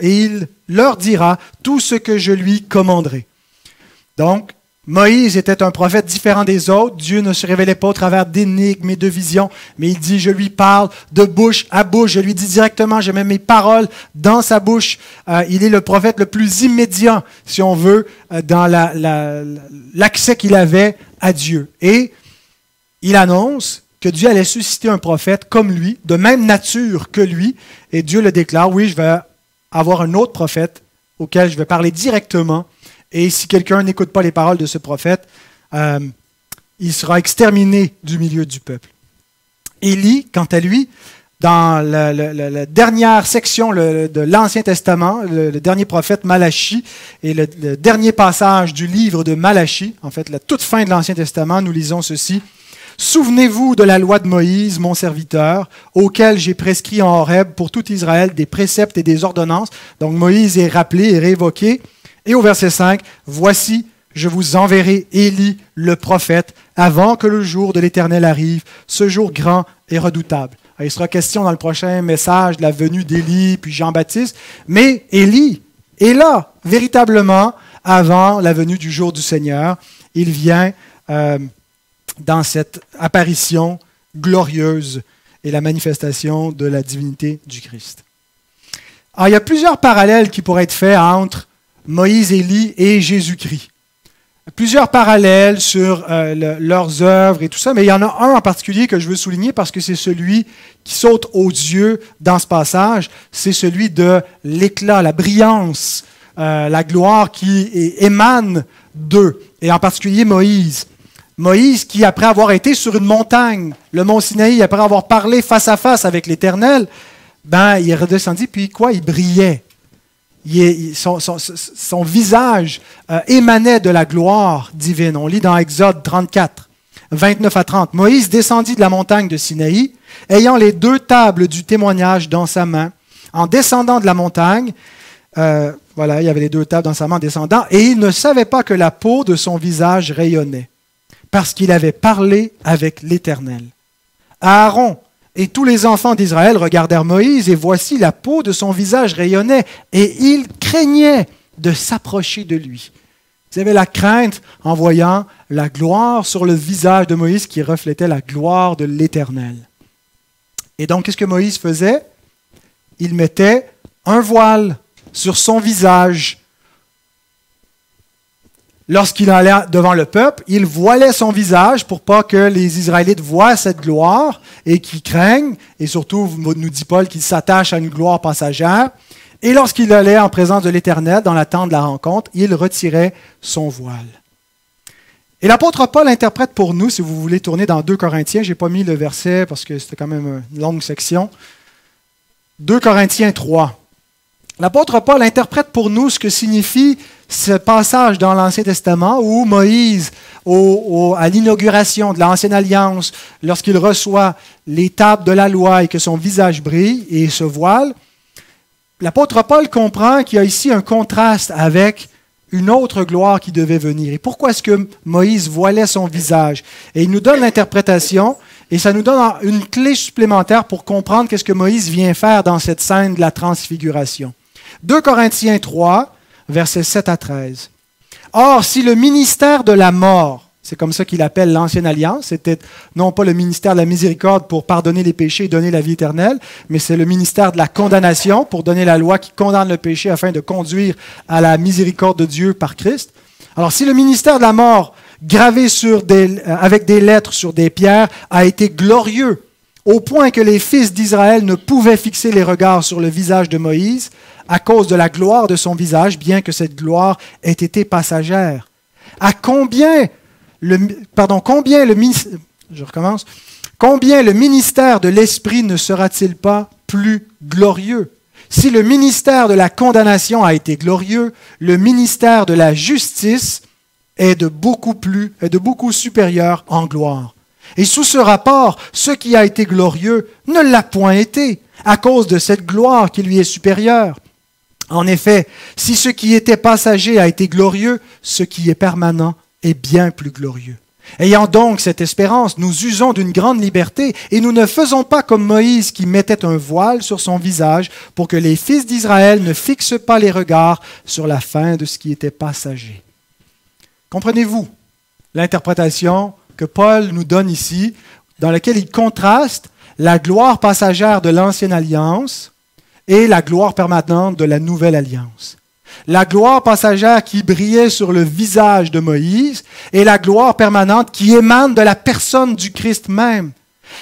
il leur dira tout ce que je lui commanderai. » Donc, Moïse était un prophète différent des autres. Dieu ne se révélait pas au travers d'énigmes et de visions, mais il dit, je lui parle de bouche à bouche. Je lui dis directement, je mets mes paroles dans sa bouche. Il est le prophète le plus immédiat, si on veut, dans l'accès qu'il avait à Dieu. Et il annonce que Dieu allait susciter un prophète comme lui, de même nature que lui, et Dieu le déclare, oui, je vais avoir un autre prophète auquel je vais parler directement, et si quelqu'un n'écoute pas les paroles de ce prophète, il sera exterminé du milieu du peuple. Élie, quant à lui, dans la dernière section de l'Ancien Testament, le dernier prophète Malachie, et le dernier passage du livre de Malachie, en fait la toute fin de l'Ancien Testament, nous lisons ceci. « Souvenez-vous de la loi de Moïse, mon serviteur, auquel j'ai prescrit en Horeb pour tout Israël des préceptes et des ordonnances. » Donc Moïse est rappelé et réévoqué. Et au verset 5, « Voici, je vous enverrai Élie, le prophète, avant que le jour de l'Éternel arrive, ce jour grand et redoutable. » Il sera question dans le prochain message de la venue d'Élie, puis Jean-Baptiste. Mais Élie est là, véritablement, avant la venue du jour du Seigneur. Il vient dans cette apparition glorieuse et la manifestation de la divinité du Christ. Alors, il y a plusieurs parallèles qui pourraient être faits entre Moïse, Élie et Jésus-Christ. Plusieurs parallèles sur leurs œuvres et tout ça, mais il y en a un en particulier que je veux souligner parce que c'est celui qui saute aux yeux dans ce passage, c'est celui de l'éclat, la brillance, la gloire qui émane d'eux, et en particulier Moïse. Moïse qui, après avoir été sur une montagne, le mont Sinaï, après avoir parlé face à face avec l'Éternel, il est redescendu, puis quoi? Il brillait. Son visage émanait de la gloire divine. On lit dans Exode 34, 29 à 30. « Moïse descendit de la montagne de Sinaï, ayant les 2 tables du témoignage dans sa main. En descendant de la montagne, il y avait les 2 tables dans sa main en descendant, et il ne savait pas que la peau de son visage rayonnait. parce qu'il avait parlé avec l'Éternel. Aaron et tous les enfants d'Israël regardèrent Moïse, et voici la peau de son visage rayonnait, et ils craignaient de s'approcher de lui. Ils avaient la crainte en voyant la gloire sur le visage de Moïse qui reflétait la gloire de l'Éternel. Et donc, qu'est-ce que Moïse faisait? Il mettait un voile sur son visage. Lorsqu'il allait devant le peuple, il voilait son visage pour pas que les Israélites voient cette gloire et qu'ils craignent, et surtout, nous dit Paul, qu'ils s'attachent à une gloire passagère. Et lorsqu'il allait en présence de l'Éternel, dans la tente de la rencontre, il retirait son voile. Et l'apôtre Paul interprète pour nous, si vous voulez tourner dans 2 Corinthiens, je n'ai pas mis le verset parce que c'était quand même une longue section, 2 Corinthiens 3. L'apôtre Paul interprète pour nous ce que signifie ce passage dans l'Ancien Testament où Moïse, à l'inauguration de l'Ancienne Alliance, lorsqu'il reçoit les tables de la loi et que son visage brille et se voile, l'apôtre Paul comprend qu'il y a ici un contraste avec une autre gloire qui devait venir. Et pourquoi est-ce que Moïse voilait son visage? Et il nous donne l'interprétation, et ça nous donne une clé supplémentaire pour comprendre qu'est-ce que Moïse vient faire dans cette scène de la transfiguration. 2 Corinthiens 3, versets 7 à 13. Or, si le ministère de la mort, c'est comme ça qu'il appelle l'Ancienne Alliance, c'était non pas le ministère de la miséricorde pour pardonner les péchés et donner la vie éternelle, mais c'est le ministère de la condamnation pour donner la loi qui condamne le péché afin de conduire à la miséricorde de Dieu par Christ. Alors, si le ministère de la mort, gravé avec des lettres sur des pierres, a été glorieux, au point que les fils d'Israël ne pouvaient fixer les regards sur le visage de Moïse, à cause de la gloire de son visage, bien que cette gloire ait été passagère. Combien le ministère de l'Esprit ne sera-t-il pas plus glorieux? Si le ministère de la condamnation a été glorieux, le ministère de la justice est de beaucoup supérieur en gloire. Et sous ce rapport, ce qui a été glorieux ne l'a point été, à cause de cette gloire qui lui est supérieure. En effet, si ce qui était passager a été glorieux, ce qui est permanent est bien plus glorieux. Ayant donc cette espérance, nous usons d'une grande liberté et nous ne faisons pas comme Moïse qui mettait un voile sur son visage pour que les fils d'Israël ne fixent pas les regards sur la fin de ce qui était passager. Comprenez-vous l'interprétation que Paul nous donne ici, dans laquelle il contraste la gloire passagère de l'Ancienne Alliance et la gloire permanente de la Nouvelle Alliance. La gloire passagère qui brillait sur le visage de Moïse et la gloire permanente qui émane de la personne du Christ même.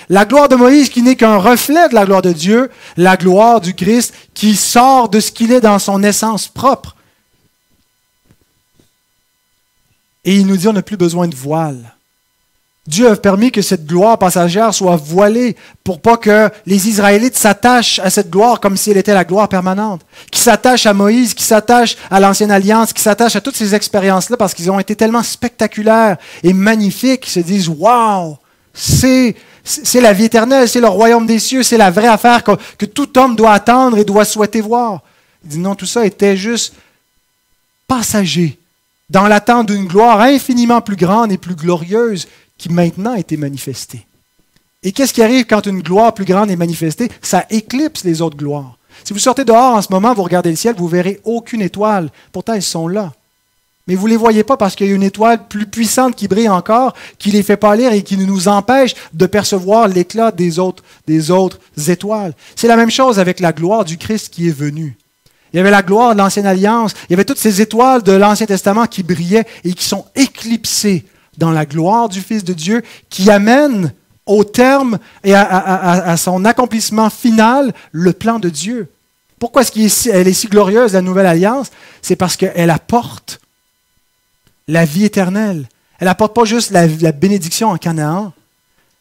La gloire de Moïse qui n'est qu'un reflet de la gloire de Dieu, la gloire du Christ qui sort de ce qu'il est dans son essence propre. Et il nous dit, on n'a plus besoin de voile. Dieu a permis que cette gloire passagère soit voilée pour pas que les Israélites s'attachent à cette gloire comme si elle était la gloire permanente, qui s'attachent à Moïse, qui s'attachent à l'Ancienne Alliance, qui s'attachent à toutes ces expériences-là parce qu'ils ont été tellement spectaculaires et magnifiques qu'ils se disent « Wow, c'est la vie éternelle, c'est le royaume des cieux, c'est la vraie affaire que tout homme doit attendre et doit souhaiter voir. » Il dit non, tout ça était juste passager, dans l'attente d'une gloire infiniment plus grande et plus glorieuse qui maintenant a été manifestée. Et qu'est-ce qui arrive quand une gloire plus grande est manifestée? Ça éclipse les autres gloires. Si vous sortez dehors en ce moment, vous regardez le ciel, vous ne verrez aucune étoile. Pourtant, elles sont là. Mais vous ne les voyez pas parce qu'il y a une étoile plus puissante qui brille encore, qui les fait pâlir et qui nous empêche de percevoir l'éclat des autres étoiles. C'est la même chose avec la gloire du Christ qui est venu. Il y avait la gloire de l'Ancienne Alliance, il y avait toutes ces étoiles de l'Ancien Testament qui brillaient et qui sont éclipsées dans la gloire du Fils de Dieu qui amène au terme et à son accomplissement final le plan de Dieu. Pourquoi est-ce qu'elle est si glorieuse, la Nouvelle Alliance? C'est parce qu'elle apporte la vie éternelle. Elle n'apporte pas juste la bénédiction en Canaan,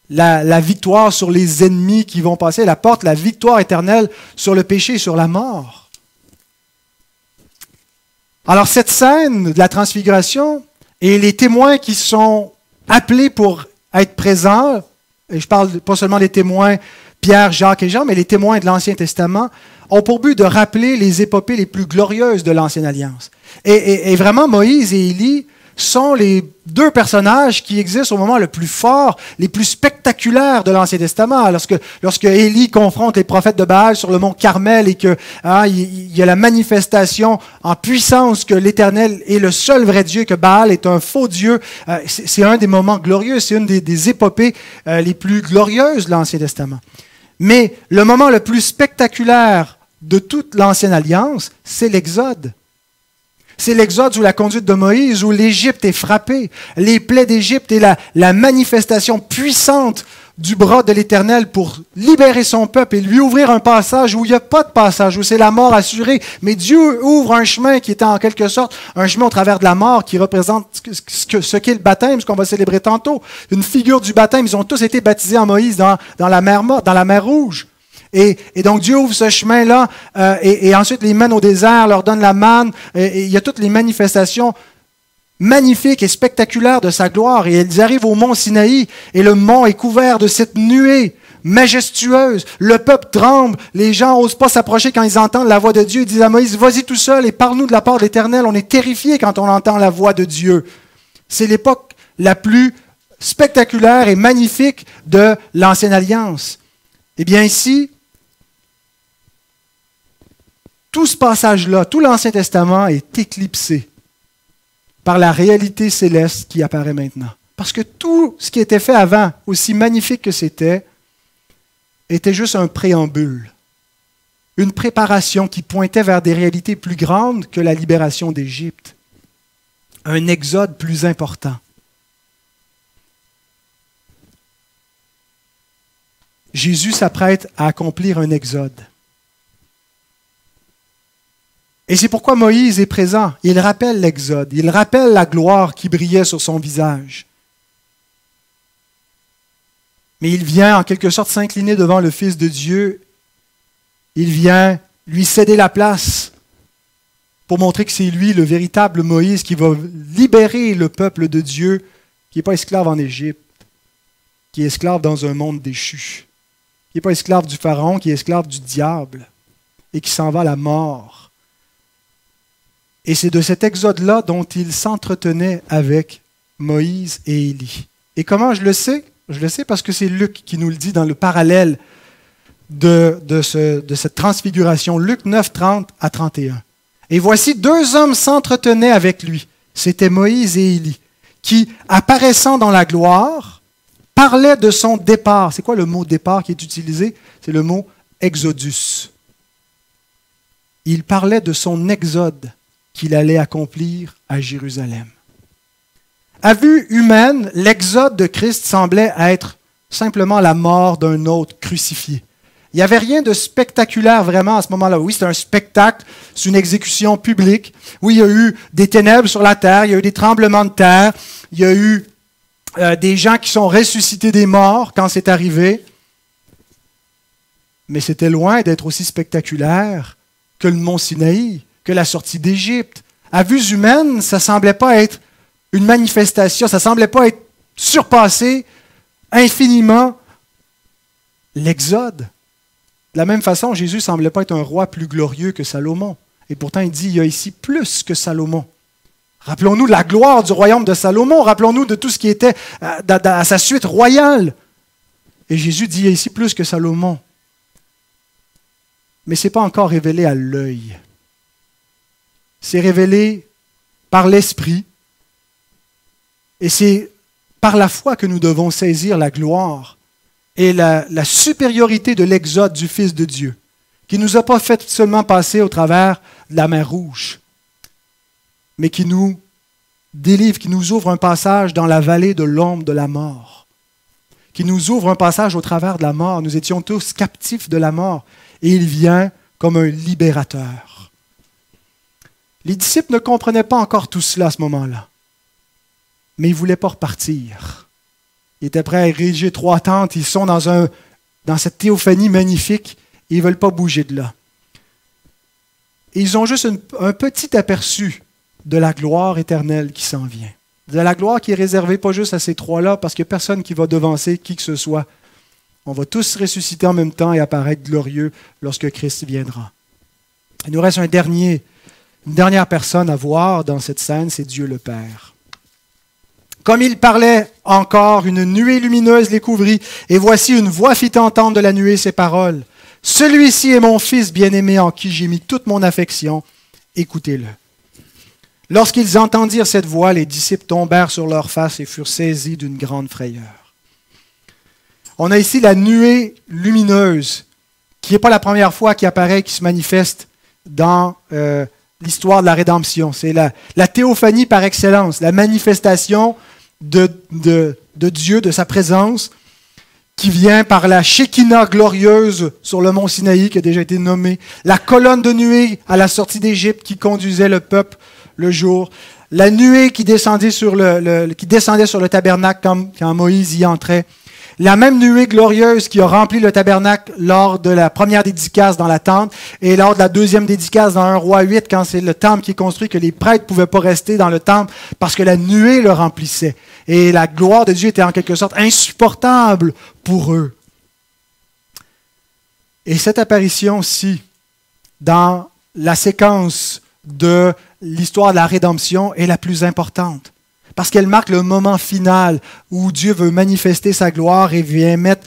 la victoire sur les ennemis qui vont passer, elle apporte la victoire éternelle sur le péché et sur la mort. Alors cette scène de la transfiguration et les témoins qui sont appelés pour être présents, et je parle pas seulement des témoins Pierre, Jacques et Jean, mais les témoins de l'Ancien Testament, ont pour but de rappeler les épopées les plus glorieuses de l'Ancienne Alliance. Et vraiment, Moïse et Élie sont les deux personnages qui existent au moment le plus fort, les plus spectaculaires de l'Ancien Testament. Lorsque Élie confronte les prophètes de Baal sur le mont Carmel et qu'il y a la manifestation en puissance que l'Éternel est le seul vrai Dieu, que Baal est un faux Dieu, c'est un des moments glorieux, c'est une des épopées les plus glorieuses de l'Ancien Testament. Mais le moment le plus spectaculaire de toute l'Ancienne Alliance, c'est l'Exode. C'est l'Exode sous la conduite de Moïse, où l'Égypte est frappée. Les plaies d'Égypte et la manifestation puissante du bras de l'Éternel pour libérer son peuple et lui ouvrir un passage où il n'y a pas de passage, où c'est la mort assurée. Mais Dieu ouvre un chemin qui était en quelque sorte un chemin au travers de la mort qui représente ce qu'est le baptême, ce qu'on va célébrer tantôt. Une figure du baptême. Ils ont tous été baptisés en Moïse dans la mer morte, dans la mer Rouge. Et donc Dieu ouvre ce chemin-là et ensuite les mène au désert, leur donne la manne. Et il y a toutes les manifestations magnifiques et spectaculaires de sa gloire. Et ils arrivent au mont Sinaï et le mont est couvert de cette nuée majestueuse. Le peuple tremble. Les gens n'osent pas s'approcher quand ils entendent la voix de Dieu. Ils disent à Moïse, vas-y tout seul et parle-nous de la part de l'Éternel. On est terrifiés quand on entend la voix de Dieu. C'est l'époque la plus spectaculaire et magnifique de l'Ancienne Alliance. Eh bien ici, tout ce passage-là, tout l'Ancien Testament est éclipsé par la réalité céleste qui apparaît maintenant. Parce que tout ce qui était fait avant, aussi magnifique que c'était, était juste un préambule, une préparation qui pointait vers des réalités plus grandes que la libération d'Égypte, un exode plus important. Jésus s'apprête à accomplir un exode. Et c'est pourquoi Moïse est présent. Il rappelle l'Exode, il rappelle la gloire qui brillait sur son visage. Mais il vient en quelque sorte s'incliner devant le Fils de Dieu. Il vient lui céder la place pour montrer que c'est lui, le véritable Moïse, qui va libérer le peuple de Dieu, qui n'est pas esclave en Égypte, qui est esclave dans un monde déchu, qui n'est pas esclave du Pharaon, qui est esclave du diable et qui s'en va à la mort. Et c'est de cet exode-là dont il s'entretenait avec Moïse et Élie. Et comment je le sais? Je le sais parce que c'est Luc qui nous le dit dans le parallèle de cette transfiguration. Luc 9, 30 à 31. Et voici deux hommes s'entretenaient avec lui. C'était Moïse et Élie, qui, apparaissant dans la gloire, parlaient de son départ. C'est quoi le mot départ qui est utilisé? C'est le mot exodus. Il parlait de son exode qu'il allait accomplir à Jérusalem. À vue humaine, l'exode de Christ semblait être simplement la mort d'un autre crucifié. Il n'y avait rien de spectaculaire vraiment à ce moment-là. Oui, c'est un spectacle, c'est une exécution publique. Oui, il y a eu des ténèbres sur la terre, il y a eu des tremblements de terre, il y a eu des gens qui sont ressuscités des morts quand c'est arrivé. Mais c'était loin d'être aussi spectaculaire que le mont Sinaï, que la sortie d'Égypte. À vue humaine, ça ne semblait pas être une manifestation, ça ne semblait pas être surpassé infiniment l'Exode. De la même façon, Jésus ne semblait pas être un roi plus glorieux que Salomon. Et pourtant, il dit, il y a ici plus que Salomon. Rappelons-nous de la gloire du royaume de Salomon, rappelons-nous de tout ce qui était à sa suite royale. Et Jésus dit, il y a ici plus que Salomon. Mais ce n'est pas encore révélé à l'œil. C'est révélé par l'Esprit. Et c'est par la foi que nous devons saisir la gloire et la supériorité de l'exode du Fils de Dieu, qui ne nous a pas fait seulement passer au travers de la mer Rouge, mais qui nous délivre, qui nous ouvre un passage dans la vallée de l'ombre de la mort, qui nous ouvre un passage au travers de la mort. Nous étions tous captifs de la mort, et il vient comme un libérateur. Les disciples ne comprenaient pas encore tout cela à ce moment-là. Mais ils ne voulaient pas repartir. Ils étaient prêts à ériger 3 tentes. Ils sont dans cette théophanie magnifique et ils ne veulent pas bouger de là. Et ils ont juste un petit aperçu de la gloire éternelle qui s'en vient. De la gloire qui est réservée pas juste à ces 3-là, parce qu'il n'y a personne qui va devancer qui que ce soit. On va tous ressusciter en même temps et apparaître glorieux lorsque Christ viendra. Il nous reste une dernière personne à voir dans cette scène, c'est Dieu le Père. Comme il parlait encore, une nuée lumineuse les couvrit, et voici une voix fit entendre de la nuée ces paroles. Celui-ci est mon fils bien-aimé en qui j'ai mis toute mon affection. Écoutez-le. Lorsqu'ils entendirent cette voix, les disciples tombèrent sur leurs faces et furent saisis d'une grande frayeur. On a ici la nuée lumineuse, qui n'est pas la première fois qui apparaît, qui se manifeste dans l'histoire de la rédemption. C'est la théophanie par excellence, la manifestation de Dieu, de sa présence, qui vient par la Shekinah glorieuse sur le mont Sinaï, qui a déjà été nommée, la colonne de nuée à la sortie d'Égypte qui conduisait le peuple le jour, la nuée qui descendait sur le tabernacle quand Moïse y entrait, la même nuée glorieuse qui a rempli le tabernacle lors de la première dédicace dans la tente et lors de la deuxième dédicace dans 1 Roi 8, quand c'est le temple qui est construit, que les prêtres ne pouvaient pas rester dans le temple parce que la nuée le remplissait. Et la gloire de Dieu était en quelque sorte insupportable pour eux. Et cette apparition-ci, dans la séquence de l'histoire de la rédemption, est la plus importante. Parce qu'elle marque le moment final où Dieu veut manifester sa gloire et vient mettre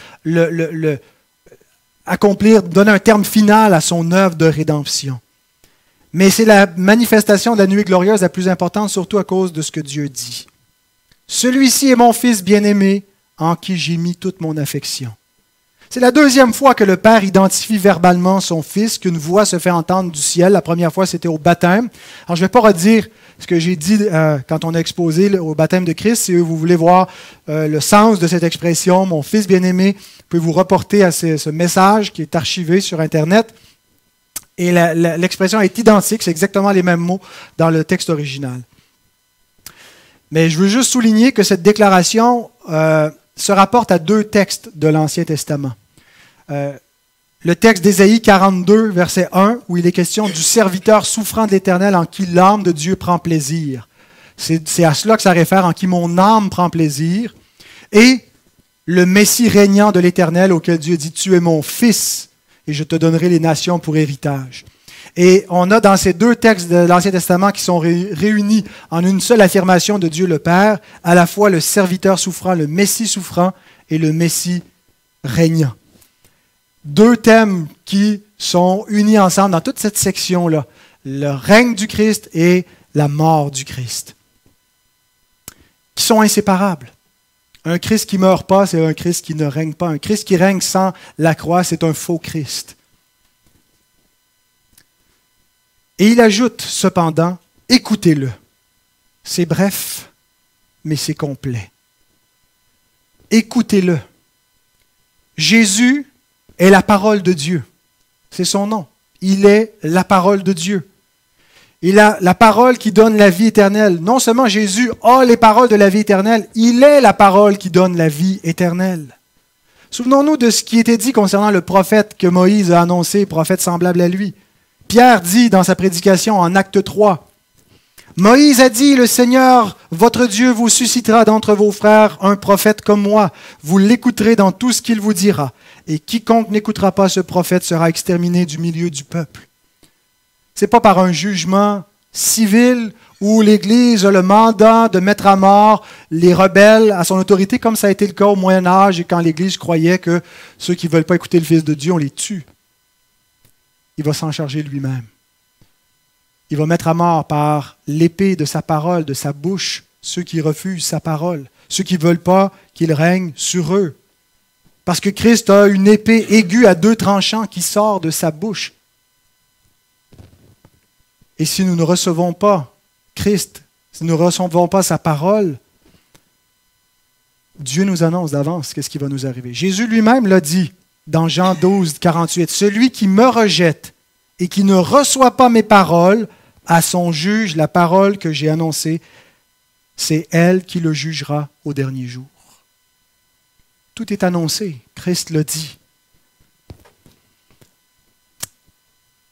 accomplir, donner un terme final à son œuvre de rédemption. Mais c'est la manifestation de la nuée glorieuse la plus importante, surtout à cause de ce que Dieu dit. Celui-ci est mon fils bien-aimé, en qui j'ai mis toute mon affection. C'est la deuxième fois que le Père identifie verbalement son Fils, qu'une voix se fait entendre du ciel. La première fois, c'était au baptême. Alors, je ne vais pas redire ce que j'ai dit quand on a exposé au baptême de Christ. Si vous voulez voir le sens de cette expression, mon Fils bien-aimé, vous pouvez vous reporter à ce message qui est archivé sur Internet. Et l'expression est identique, c'est exactement les mêmes mots dans le texte original. Mais je veux juste souligner que cette déclaration se rapporte à deux textes de l'Ancien Testament. Le texte d'Ésaïe 42, verset 1, où il est question du serviteur souffrant de l'Éternel en qui l'âme de Dieu prend plaisir. C'est à cela que ça réfère, en qui mon âme prend plaisir. Et le Messie régnant de l'Éternel auquel Dieu dit « Tu es mon fils et je te donnerai les nations pour héritage ». Et on a dans ces deux textes de l'Ancien Testament qui sont réunis en une seule affirmation de Dieu le Père, à la fois le serviteur souffrant, le Messie souffrant et le Messie régnant. Deux thèmes qui sont unis ensemble dans toute cette section-là, le règne du Christ et la mort du Christ, qui sont inséparables. Un Christ qui ne meurt pas, c'est un Christ qui ne règne pas. Un Christ qui règne sans la croix, c'est un faux Christ. Et il ajoute cependant, écoutez-le. C'est bref, mais c'est complet. Écoutez-le. Jésus est la parole de Dieu. C'est son nom. Il est la parole de Dieu. Il a la parole qui donne la vie éternelle. Non seulement Jésus a les paroles de la vie éternelle, il est la parole qui donne la vie éternelle. Souvenons-nous de ce qui était dit concernant le prophète que Moïse a annoncé, prophète semblable à lui. Pierre dit dans sa prédication en Acte 3, « Moïse a dit, le Seigneur, votre Dieu, vous suscitera d'entre vos frères un prophète comme moi. Vous l'écouterez dans tout ce qu'il vous dira. Et quiconque n'écoutera pas ce prophète sera exterminé du milieu du peuple. » Ce n'est pas par un jugement civil où l'Église a le mandat de mettre à mort les rebelles à son autorité, comme ça a été le cas au Moyen Âge et quand l'Église croyait que ceux qui ne veulent pas écouter le Fils de Dieu, on les tue. Il va s'en charger lui-même. Il va mettre à mort par l'épée de sa parole, de sa bouche, ceux qui refusent sa parole, ceux qui ne veulent pas qu'il règne sur eux. Parce que Christ a une épée aiguë à deux tranchants qui sort de sa bouche. Et si nous ne recevons pas Christ, si nous ne recevons pas sa parole, Dieu nous annonce d'avance qu'est-ce qui va nous arriver. Jésus lui-même l'a dit dans Jean 12, 48. « Celui qui me rejette et qui ne reçoit pas mes paroles, à son juge la parole que j'ai annoncée, c'est elle qui le jugera au dernier jour. » Tout est annoncé, Christ l'a dit.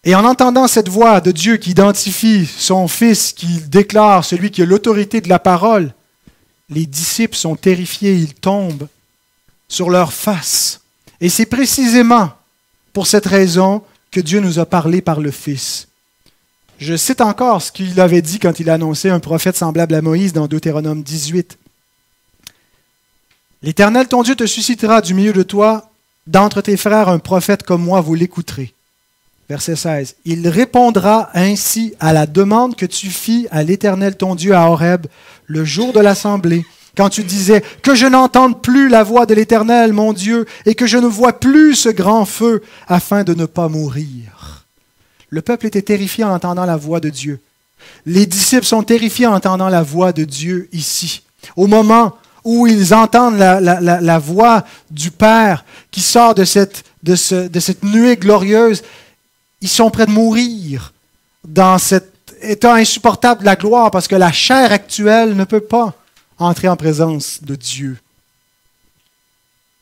Et en entendant cette voix de Dieu qui identifie son Fils, qui déclare celui qui a l'autorité de la parole, les disciples sont terrifiés, ils tombent sur leur face. Et c'est précisément pour cette raison que Dieu nous a parlé par le Fils. Je cite encore ce qu'il avait dit quand il a annoncé un prophète semblable à Moïse dans Deutéronome 18. L'Éternel, ton Dieu, te suscitera du milieu de toi, d'entre tes frères, un prophète comme moi, vous l'écouterez. Verset 16. Il répondra ainsi à la demande que tu fis à l'Éternel, ton Dieu, à Horeb, le jour de l'assemblée, quand tu disais « Que je n'entende plus la voix de l'Éternel, mon Dieu, et que je ne vois plus ce grand feu, afin de ne pas mourir. » Le peuple était terrifié en entendant la voix de Dieu. Les disciples sont terrifiés en entendant la voix de Dieu ici. Au moment où ils entendent la voix du Père qui sort de cette nuée glorieuse, ils sont prêts de mourir dans cet état insupportable de la gloire parce que la chair actuelle ne peut pas entrer en présence de Dieu.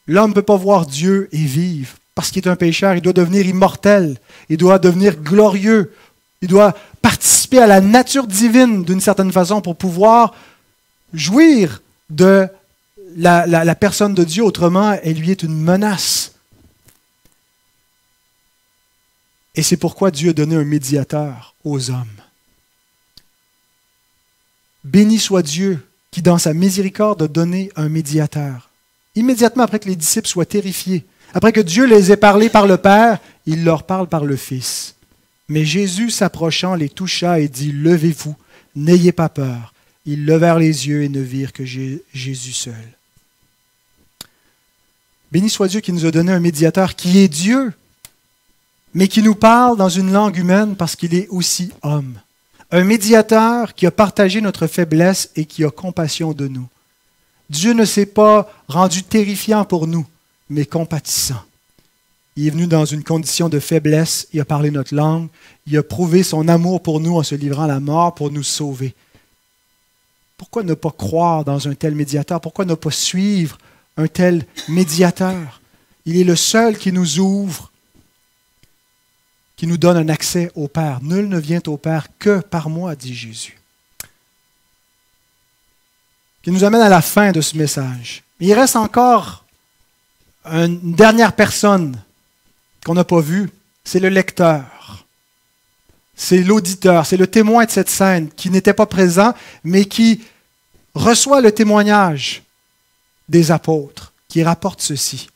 L'homme ne peut pas voir Dieu et vivre parce qu'il est un pécheur. Il doit devenir immortel, il doit devenir glorieux, il doit participer à la nature divine d'une certaine façon pour pouvoir jouir de la personne de Dieu. Autrement, elle lui est une menace. Et c'est pourquoi Dieu a donné un médiateur aux hommes. Béni soit Dieu qui, dans sa miséricorde, a donné un médiateur. Immédiatement après que les disciples soient terrifiés, après que Dieu les ait parlé par le Père, il leur parle par le Fils. Mais Jésus, s'approchant, les toucha et dit « Levez-vous, n'ayez pas peur. » Ils levèrent les yeux et ne virent que Jésus seul. Béni soit Dieu qui nous a donné un médiateur qui est Dieu, mais qui nous parle dans une langue humaine parce qu'il est aussi homme. Un médiateur qui a partagé notre faiblesse et qui a compassion de nous. Dieu ne s'est pas rendu terrifiant pour nous, mais compatissant. Il est venu dans une condition de faiblesse, il a parlé notre langue, il a prouvé son amour pour nous en se livrant à la mort pour nous sauver. Pourquoi ne pas croire dans un tel médiateur? Pourquoi ne pas suivre un tel médiateur? Il est le seul qui nous ouvre, qui nous donne un accès au Père. Nul ne vient au Père que par moi, dit Jésus. Qui nous amène à la fin de ce message. Il reste encore une dernière personne qu'on n'a pas vue, c'est le lecteur. C'est l'auditeur, c'est le témoin de cette scène qui n'était pas présent, mais qui reçoit le témoignage des apôtres, qui rapporte ceci.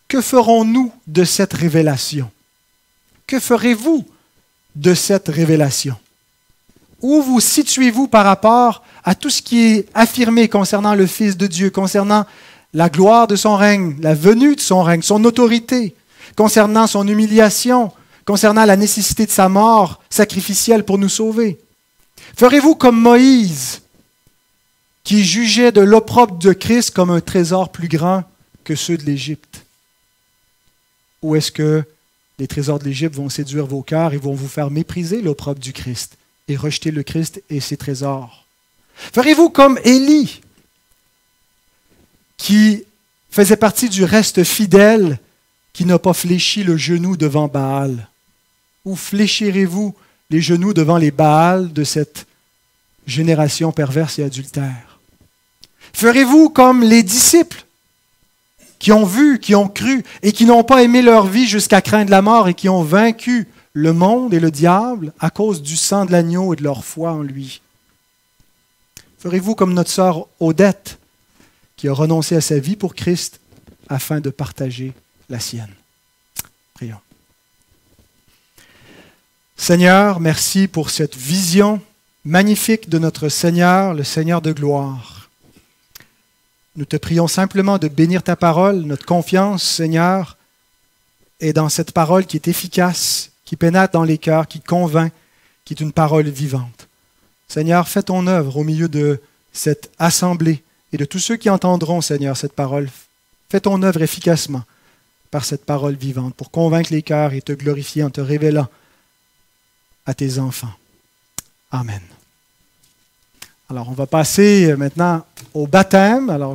Que ferons-nous de cette révélation? Que ferez-vous de cette révélation? Où vous situez-vous par rapport à tout ce qui est affirmé concernant le Fils de Dieu, concernant la gloire de son règne, la venue de son règne, son autorité, concernant son humiliation, concernant la nécessité de sa mort sacrificielle pour nous sauver? Ferez-vous comme Moïse, qui jugeait de l'opprobre de Christ comme un trésor plus grand que ceux de l'Égypte? Ou est-ce que les trésors de l'Égypte vont séduire vos cœurs et vont vous faire mépriser l'opprobre du Christ et rejeter le Christ et ses trésors? Ferez-vous comme Élie, qui faisait partie du reste fidèle, qui n'a pas fléchi le genou devant Baal? Ou fléchirez-vous les genoux devant les Baals de cette génération perverse et adultère? Ferez-vous comme les disciples qui ont vu, qui ont cru et qui n'ont pas aimé leur vie jusqu'à craindre la mort et qui ont vaincu le monde et le diable à cause du sang de l'agneau et de leur foi en lui? Ferez-vous comme notre sœur Odette qui a renoncé à sa vie pour Christ afin de partager la sienne? Prions. Seigneur, merci pour cette vision magnifique de notre Seigneur, le Seigneur de gloire. Nous te prions simplement de bénir ta parole. Notre confiance, Seigneur, est dans cette parole qui est efficace, qui pénètre dans les cœurs, qui convainc, qui est une parole vivante. Seigneur, fais ton œuvre au milieu de cette assemblée et de tous ceux qui entendront, Seigneur, cette parole. Fais ton œuvre efficacement par cette parole vivante pour convaincre les cœurs et te glorifier en te révélant à tes enfants. Amen. Alors, on va passer maintenant au baptême. Alors,